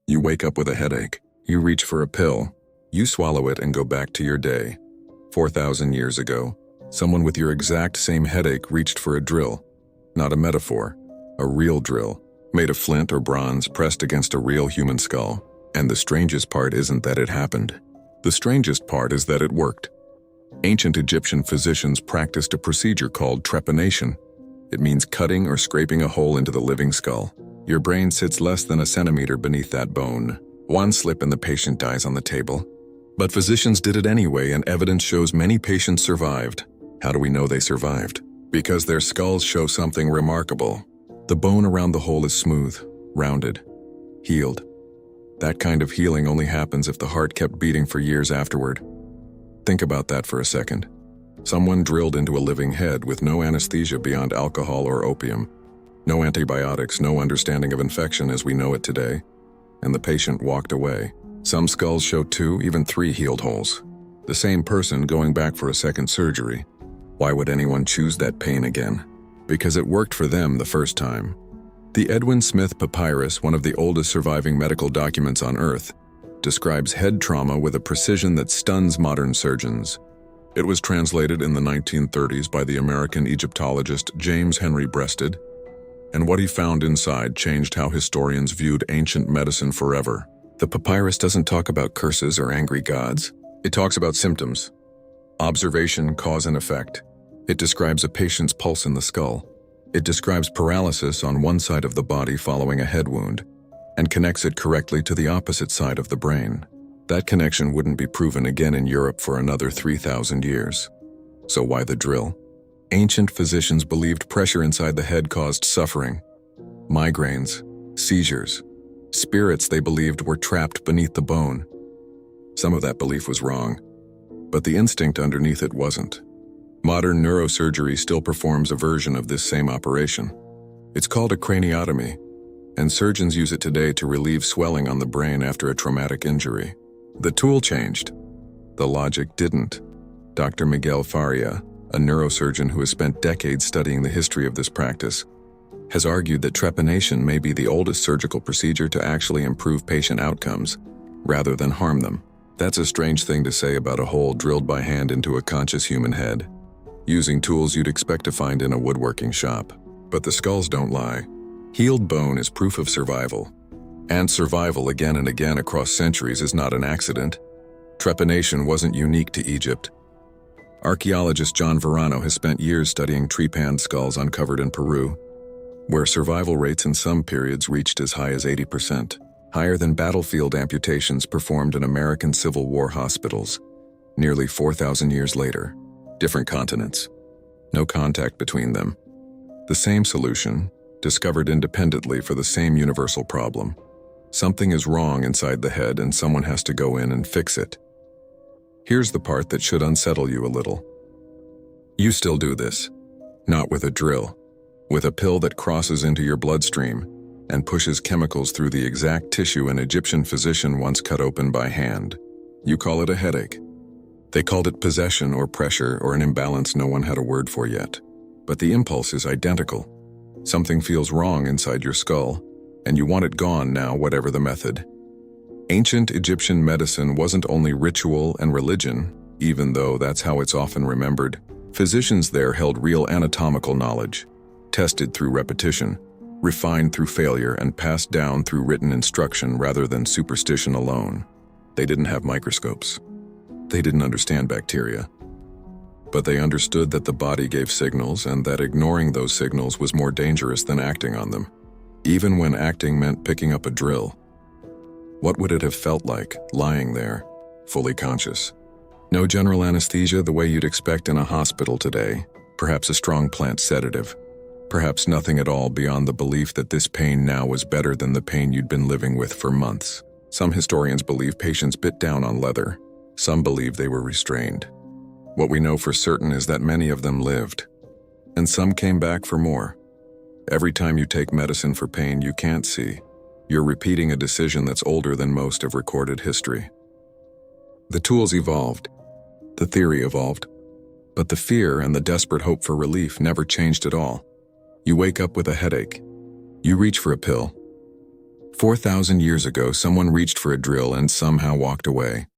You wake up with a headache. You reach for a pill. You swallow it and go back to your day. 4,000 years ago, someone with your exact same headache reached for a drill. Not a metaphor, a real drill, made of flint or bronze pressed against a real human skull. And the strangest part isn't that it happened. The strangest part is that it worked. Ancient Egyptian physicians practiced a procedure called trepanation. It means cutting or scraping a hole into the living skull. Your brain sits less than a centimeter beneath that bone. One slip and the patient dies on the table. But physicians did it anyway, and evidence shows many patients survived. How do we know they survived? Because their skulls show something remarkable. The bone around the hole is smooth, rounded, healed. That kind of healing only happens if the heart kept beating for years afterward. Think about that for a second. Someone drilled into a living head with no anesthesia beyond alcohol or opium. No antibiotics, no understanding of infection as we know it today. And the patient walked away. Some skulls show 2, even 3 healed holes. The same person going back for a second surgery. Why would anyone choose that pain again? Because it worked for them the first time. The Edwin Smith Papyrus, one of the oldest surviving medical documents on Earth, describes head trauma with a precision that stuns modern surgeons. It was translated in the 1930s by the American Egyptologist James Henry Breasted, and what he found inside changed how historians viewed ancient medicine forever. The papyrus doesn't talk about curses or angry gods. It talks about symptoms. Observation, cause and effect. It describes a patient's pulse in the skull. It describes paralysis on one side of the body following a head wound, and connects it correctly to the opposite side of the brain. That connection wouldn't be proven again in Europe for another 3,000 years. So why the drill? Ancient physicians believed pressure inside the head caused suffering. Migraines, seizures, spirits they believed were trapped beneath the bone. Some of that belief was wrong, but the instinct underneath it wasn't. Modern neurosurgery still performs a version of this same operation. It's called a craniotomy, and surgeons use it today to relieve swelling on the brain after a traumatic injury. The tool changed. The logic didn't. Dr. Miguel Faria, a neurosurgeon who has spent decades studying the history of this practice, has argued that trepanation may be the oldest surgical procedure to actually improve patient outcomes, rather than harm them. That's a strange thing to say about a hole drilled by hand into a conscious human head, using tools you'd expect to find in a woodworking shop. But the skulls don't lie. Healed bone is proof of survival. And survival again and again across centuries is not an accident. Trepanation wasn't unique to Egypt. Archaeologist John Verano has spent years studying trepanned skulls uncovered in Peru, where survival rates in some periods reached as high as 80%, higher than battlefield amputations performed in American Civil War hospitals, nearly 4,000 years later. Different continents. No contact between them. The same solution, discovered independently for the same universal problem. Something is wrong inside the head and someone has to go in and fix it. Here's the part that should unsettle you a little. You still do this. Not with a drill. With a pill that crosses into your bloodstream and pushes chemicals through the exact tissue an Egyptian physician once cut open by hand. You call it a headache. They called it possession or pressure or an imbalance no one had a word for yet. But the impulse is identical. Something feels wrong inside your skull, and you want it gone now, whatever the method. Ancient Egyptian medicine wasn't only ritual and religion, even though that's how it's often remembered. Physicians there held real anatomical knowledge, tested through repetition, refined through failure, and passed down through written instruction rather than superstition alone. They didn't have microscopes. They didn't understand bacteria. But they understood that the body gave signals and that ignoring those signals was more dangerous than acting on them, even when acting meant picking up a drill. What would it have felt like, lying there, fully conscious? No general anesthesia the way you'd expect in a hospital today, perhaps a strong plant sedative, perhaps nothing at all beyond the belief that this pain now was better than the pain you'd been living with for months. Some historians believe patients bit down on leather. Some believe they were restrained. What we know for certain is that many of them lived, and some came back for more. Every time you take medicine for pain you can't see, you're repeating a decision that's older than most of recorded history. The tools evolved, the theory evolved, but the fear and the desperate hope for relief never changed at all. You wake up with a headache. You reach for a pill. 4,000 years ago, someone reached for a drill and somehow walked away.